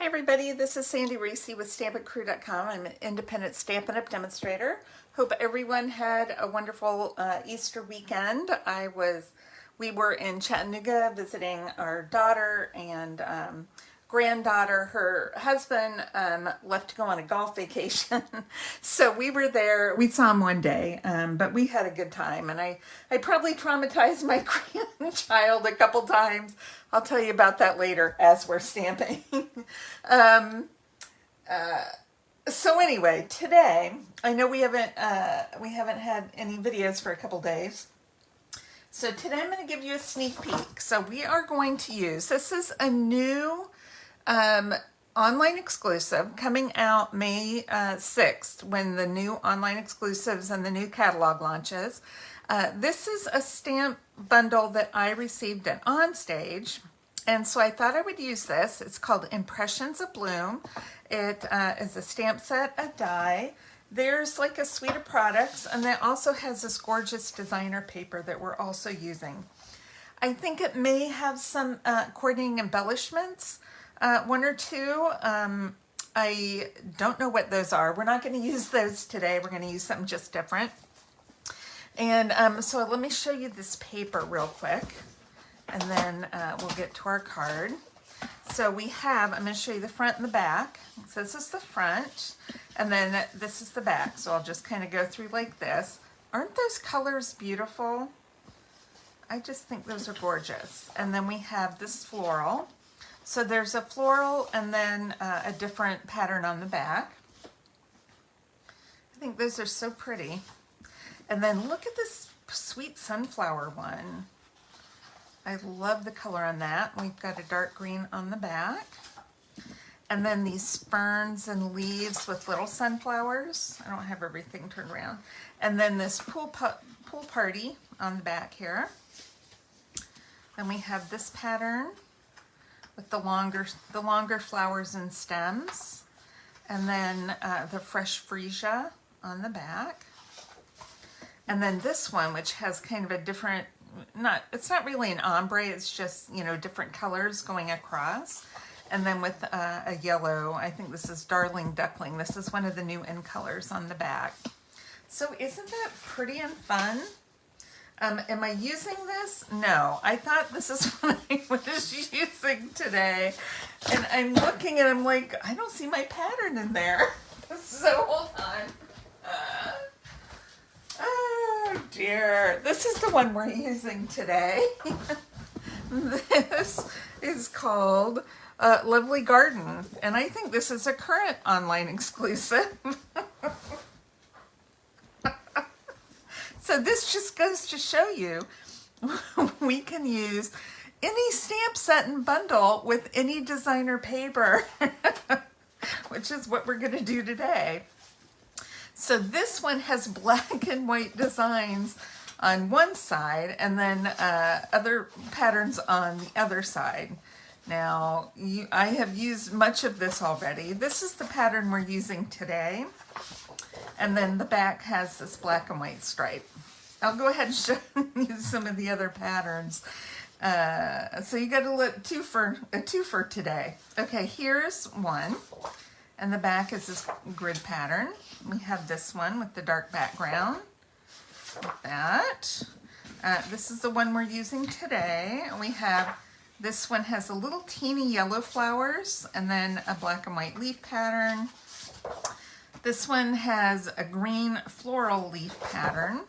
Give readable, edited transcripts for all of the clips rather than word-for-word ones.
Hi everybody, this is Sandy Reese with StampItCrew.com. I'm an independent Stampin' Up! Demonstrator. Hope everyone had a wonderful Easter weekend. We were in Chattanooga visiting our daughter and granddaughter. Her husband left to go on a golf vacation. So we were there. We saw him one day, but we had a good time. And I probably traumatized my grandchild a couple times. I'll tell you about that later as we're stamping. So anyway, today, I know we haven't had any videos for a couple days. So today I'm going to give you a sneak peek. So we are going to use, this is a new online exclusive coming out May 6th when the new online exclusives and the new catalog launches. This is a stamp bundle that I received at Onstage, and so I thought I would use this. It's called Impressions Abloom. It is a stamp set, a die. There's like a suite of products, and it also has this gorgeous designer paper that we're also using. I think it may have some coordinating embellishments, one or two. I don't know what those are. We're not going to use those today. We're going to use something just different. And so let me show you this paper real quick, and then we'll get to our card. So we have, I'm going to show you the front and the back. So this is the front, and then this is the back. So I'll just kind of go through like this. Aren't those colors beautiful? I just think those are gorgeous. And then we have this floral. So there's a floral and then a different pattern on the back. I think those are so pretty. And then look at this sweet sunflower one. I love the color on that. We've got a dark green on the back. And then these ferns and leaves with little sunflowers. I don't have everything turned around. And then this pool party on the back here. Then we have this pattern with the longer flowers and stems. And then the fresh freesia on the back. And then this one, which has kind of a different, it's not really an ombre, it's just, you know, different colors going across. And then with a yellow, I think this is Darling Duckling. This is one of the new in colors on the back. So isn't that pretty and fun? Am I using this? No, I thought this is what I was using today. And I'm looking and I'm like, I don't see my pattern in there. So hold on. Oh dear, this is the one we're using today. This is called Lovely Garden, and I think this is a current online exclusive. So this just goes to show you we can use any stamp set and bundle with any designer paper, which is what we're going to do today. So this one has black and white designs on one side and then other patterns on the other side. Now, I have used much of this already. This is the pattern we're using today. And then the back has this black and white stripe. I'll go ahead and show you some of the other patterns. So you got a two for today. Okay, here's one. And the back is this grid pattern. We have this one with the dark background, like that. This is the one we're using today. We have, this one has a little teeny yellow flowers and then a black and white leaf pattern. This one has a green floral leaf pattern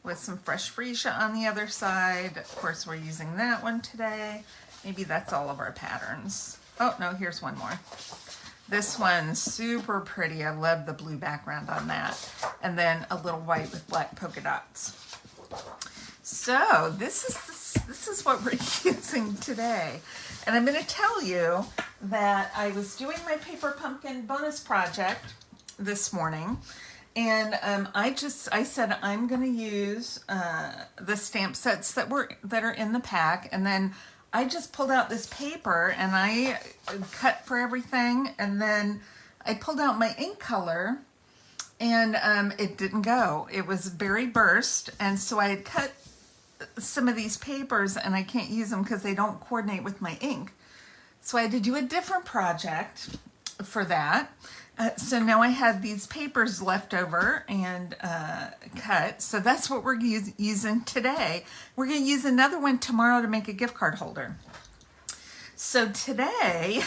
with some fresh freesia on the other side. Of course, we're using that one today. Maybe that's all of our patterns. Oh, no, here's one more. This one's super pretty. I love the blue background on that. And then a little white with black polka dots. So this is what we're using today. And I'm going to tell you that I was doing my paper pumpkin bonus project this morning. And I said I'm going to use the stamp sets that are in the pack, and then I just pulled out this paper and I cut for everything, and then I pulled out my ink color and it didn't go. It was very burst, and so I had cut some of these papers and I can't use them because they don't coordinate with my ink. So I had to do a different project for that. So now I had these papers left over and cut. So that's what we're using today. We're going to use another one tomorrow to make a gift card holder. So today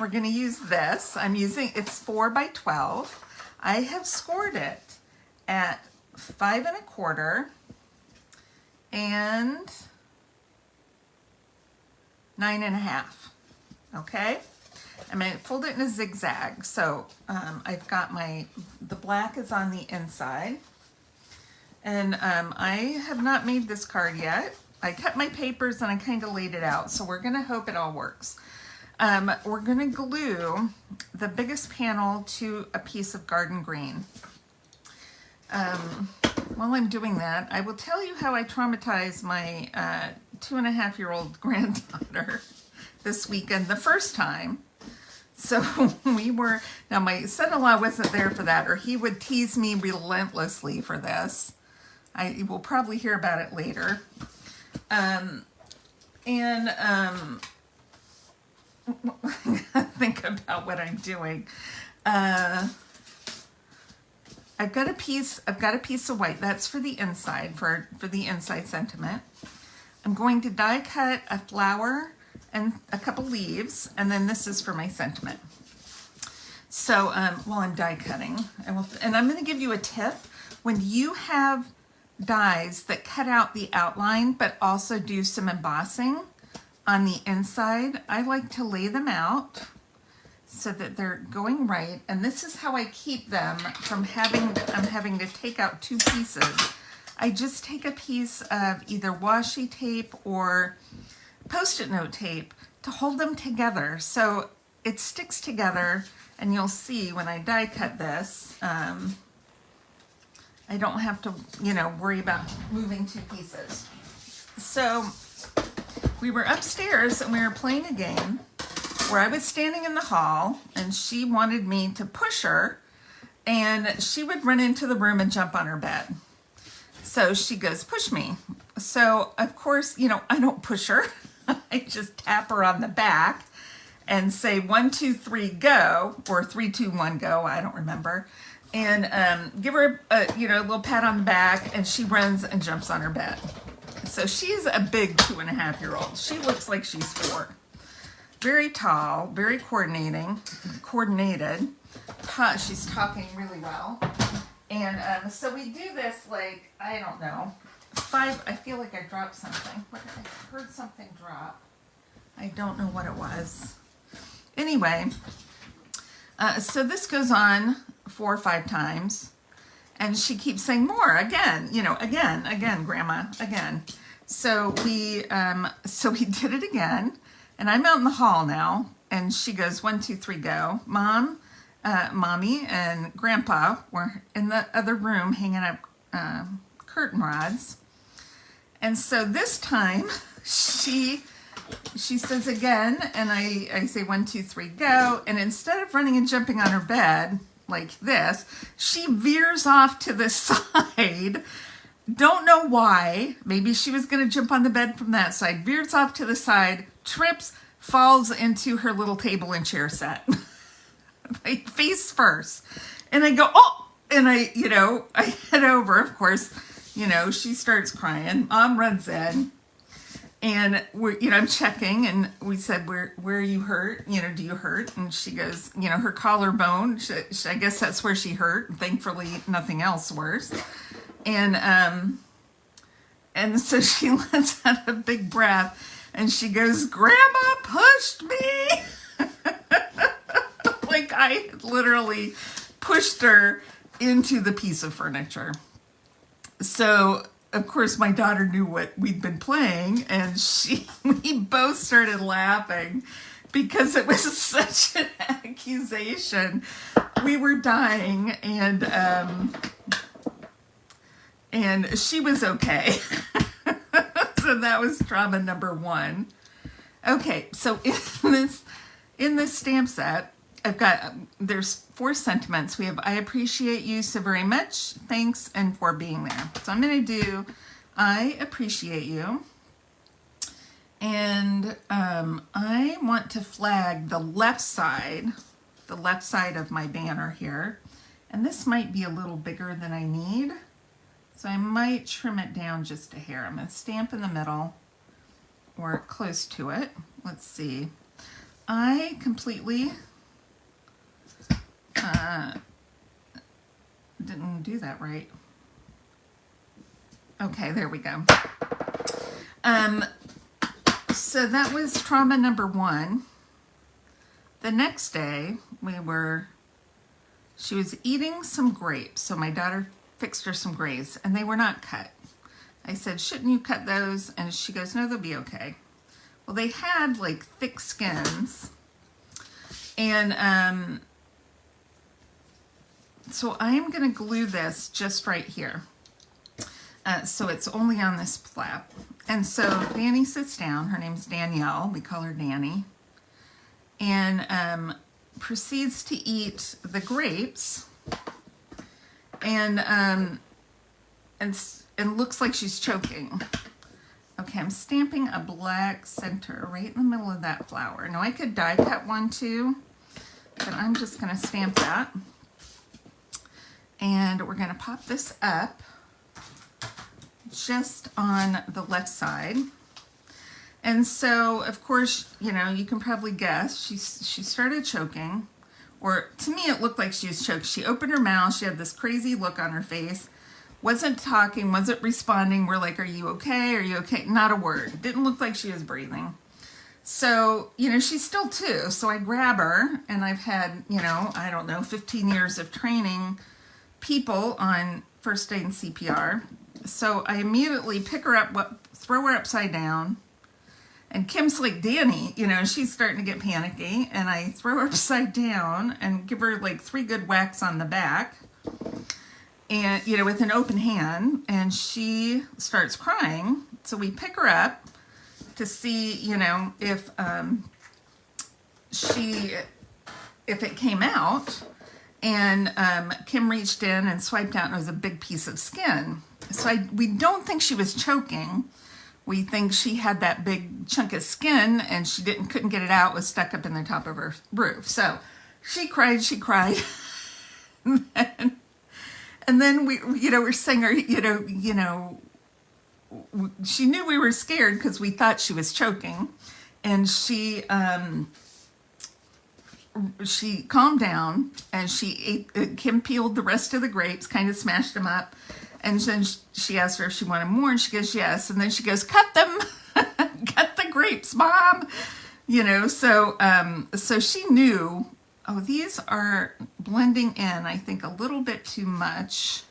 we're going to use this. It's 4 by 12. I have scored it at 5 1/4 and 9 1/2. Okay. I'm going to fold it in a zigzag. So I've got the black is on the inside. And I have not made this card yet. I cut my papers and I kind of laid it out. So we're going to hope it all works. We're going to glue the biggest panel to a piece of garden green. While I'm doing that, I will tell you how I traumatized my 2.5-year-old granddaughter this weekend the first time. So now my son-in-law wasn't there for that, or he would tease me relentlessly for this. I will probably hear about it later. Think about what I'm doing. I've got a piece of white. That's for the inside, for the inside sentiment. I'm going to die cut a flower and a couple leaves, and then this is for my sentiment. So while I'm die cutting, and I'm going to give you a tip. When you have dies that cut out the outline but also do some embossing on the inside, I like to lay them out so that they're going right. And this is how I keep them from having to take out two pieces. I just take a piece of either washi tape or Post-it note tape to hold them together so it sticks together. And you'll see when I die cut this, I don't have to, worry about moving two pieces. So we were upstairs and we were playing a game where I was standing in the hall and she wanted me to push her, and she would run into the room and jump on her bed. So she goes, push me. So of course, I don't push her. I just tap her on the back and say 1, 2, 3, go, or 3, 2, 1, go. I don't remember. And give her a little pat on the back, and she runs and jumps on her bed. So she's a big 2.5-year-old. She looks like she's 4. Very tall, very coordinated. She's talking really well. And so we do this I don't know, 5. I feel like I dropped something. I heard something drop. I don't know what it was. Anyway, so this goes on 4 or 5 times, and she keeps saying more, again, again, Grandma, again. So we did it again, and I'm out in the hall now, and she goes 1, 2, 3, go. Mommy and Grandpa were in the other room hanging up curtain rods, and so this time she says again, and I say 1, 2, 3, go, and instead of running and jumping on her bed like this, she veers off to the side. Don't know why. Maybe she was going to jump on the bed from that side. Veers off to the side, trips, falls into her little table and chair set. Face first. And I go, oh! And I head over, of course, she starts crying. Mom runs in. And I'm checking, and we said, where are you hurt? Do you hurt? And she goes, her collarbone. I guess that's where she hurt. Thankfully, nothing else worse. And so she lets out a big breath, and she goes, Grandma pushed me. Like I literally pushed her into the piece of furniture. So of course, my daughter knew what we'd been playing, and we both started laughing because it was such an accusation. We were dying, and she was okay. So that was trauma number 1. Okay, so in this stamp set, there's 4 sentiments. We have, I appreciate you so very much, thanks, and for being there. So I'm going to do, I appreciate you. And I want to flag the left side of my banner here. And this might be a little bigger than I need. So I might trim it down just a hair. I'm going to stamp in the middle or close to it. Let's see. I completely didn't do that right. Okay, there we go. So that was trauma number 1. The next day, she was eating some grapes. So my daughter fixed her some grapes, and they were not cut. I said, shouldn't you cut those? And she goes, no, they'll be okay. Well, they had like thick skins. And so I'm going to glue this just right here. So it's only on this flap. And so Danny sits down. Her name's Danielle. We call her Danny. And proceeds to eat the grapes. And looks like she's choking. Okay, I'm stamping a black center right in the middle of that flower. Now I could die cut one too, but I'm just going to stamp that. And we're going to pop this up just on the left side. And so, of course, you know, you can probably guess, she started choking. Or to me, it looked like she was choked. She opened her mouth. She had this crazy look on her face. Wasn't talking, wasn't responding. We're like, are you okay? Are you okay? Not a word. Didn't look like she was breathing. So, you know, she's still 2. So I grab her, and I've had, you know, I don't know, 15 years of training people on first aid and CPR. So I immediately pick her up, throw her upside down. And Kim's like, Danny, you know, she's starting to get panicky. And I throw her upside down and give her like 3 good whacks on the back. And, you know, with an open hand. And she starts crying. So we pick her up to see, you know, if it came out. And Kim reached in and swiped out, and it was a big piece of skin. So we don't think she was choking. We think she had that big chunk of skin, and she couldn't get it out. It was stuck up in the top of her roof. So she cried. And then we, you know, we're saying her, you know, she knew we were scared because we thought she was choking, and she calmed down, and she ate. Kim peeled the rest of the grapes, kind of smashed them up. And then she asked her if she wanted more, and she goes, yes. And then she goes, cut them, cut the grapes, Mom. You know, so she knew, oh, these are blending in, I think, a little bit too much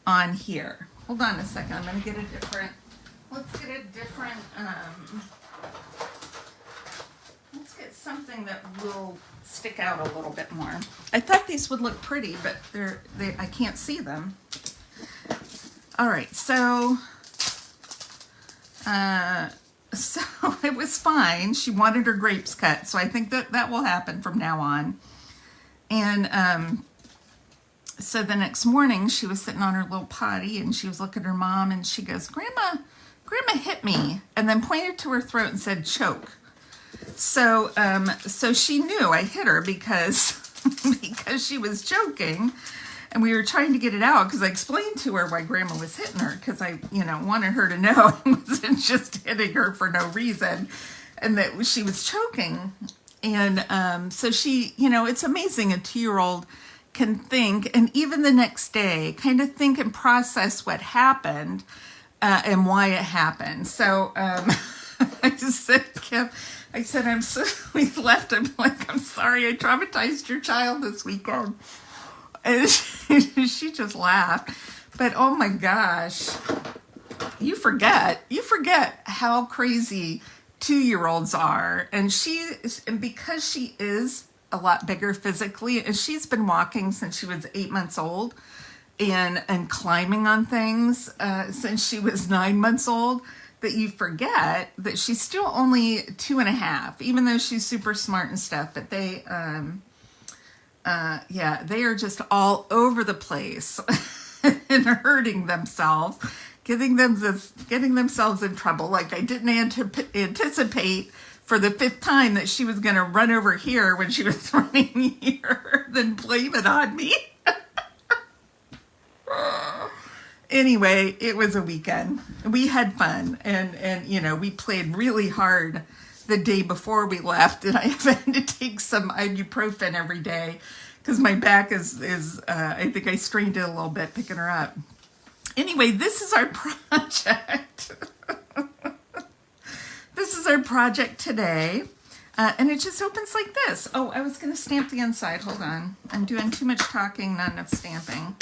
on here. Hold on a second, I'm going to get a different, let's get something that will stick out a little bit more. I thought these would look pretty, but I can't see them. All right, so it was fine. She wanted her grapes cut, so I think that will happen from now on. And so the next morning, she was sitting on her little potty, and she was looking at her mom, and she goes, Grandma hit me, and then pointed to her throat and said, choke. So she knew I hit her because she was choking. And we were trying to get it out because I explained to her why Grandma was hitting her, because I, you know, wanted her to know I wasn't just hitting her for no reason, and that she was choking. And so she, you know, it's amazing a 2-year-old can think, and even the next day, kind of think and process what happened and why it happened. So I just said, Kim, I said, we left. I'm like, I'm sorry I traumatized your child this weekend. And she just laughed. But oh my gosh, you forget how crazy 2-year-olds are. And because she is a lot bigger physically, and she's been walking since she was 8 months old and climbing on things since she was 9 months old, that you forget that she's still only 2.5, even though she's super smart and stuff. But they are just all over the place and hurting themselves getting themselves in trouble. Like I didn't anticipate for the 5th time that she was going to run over here when she was running here, then blame it on me. Anyway, it was a weekend. We had fun, and you know, we played really hard the day before we left, and I had to take some ibuprofen every day because my back is I think I strained it a little bit picking her up. Anyway, this is our project. This is our project today, and it just opens like this. Oh, I was going to stamp the inside. Hold on. I'm doing too much talking, not enough stamping.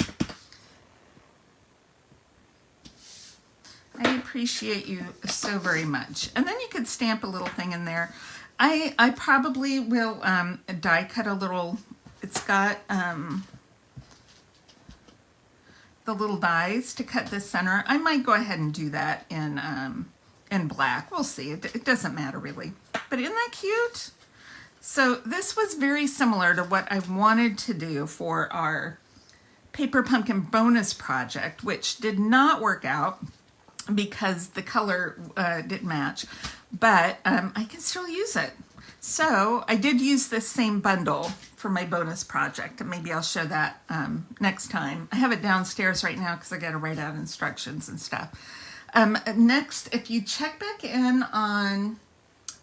I appreciate you so very much. And then you could stamp a little thing in there. I probably will die cut a little. It's got the little dies to cut the center. I might go ahead and do that in black. We'll see. It doesn't matter really. But isn't that cute? So this was very similar to what I wanted to do for our Paper Pumpkin bonus project, which did not work out because the color didn't match, but I can still use it. So I did use this same bundle for my bonus project, and maybe I'll show that next time. I have it downstairs right now because I got to write out instructions and stuff. Next, if you check back in on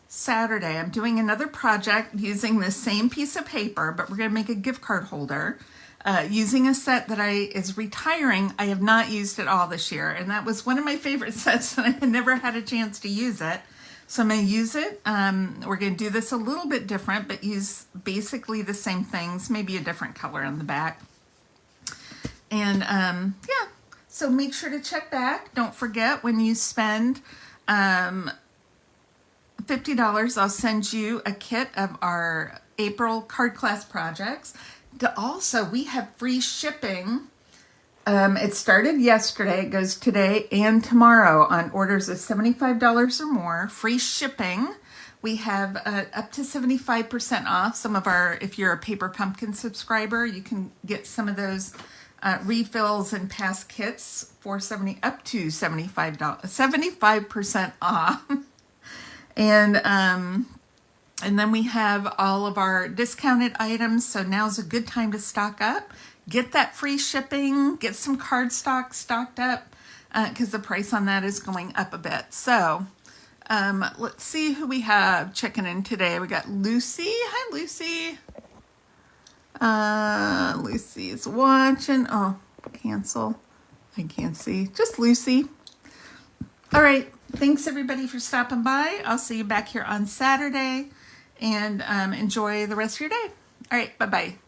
Saturday, I'm doing another project using the same piece of paper, but we're going to make a gift card holder. Using a set that is retiring. I have not used it all this year, and that was one of my favorite sets, and I had never had a chance to use it. So I'm going to use it. We're going to do this a little bit different, but use basically the same things, maybe a different color on the back. And yeah, so make sure to check back. Don't forget, when you spend $50, I'll send you a kit of our April card class projects. Also, we have free shipping. It started yesterday. It goes today and tomorrow on orders of $75 or more. Free shipping. We have up to 75% off some of our, if you're a Paper Pumpkin subscriber, you can get some of those refills and past kits for up to $75% off. And then we have all of our discounted items, so now's a good time to stock up. Get that free shipping, get some card stock stocked up, because the price on that is going up a bit. So let's see who we have checking in today. We got Lucy. Hi, Lucy. Lucy's watching. Oh, cancel. I can't see. Just Lucy. All right. Thanks, everybody, for stopping by. I'll see you back here on Saturday. And enjoy the rest of your day. All right, bye-bye.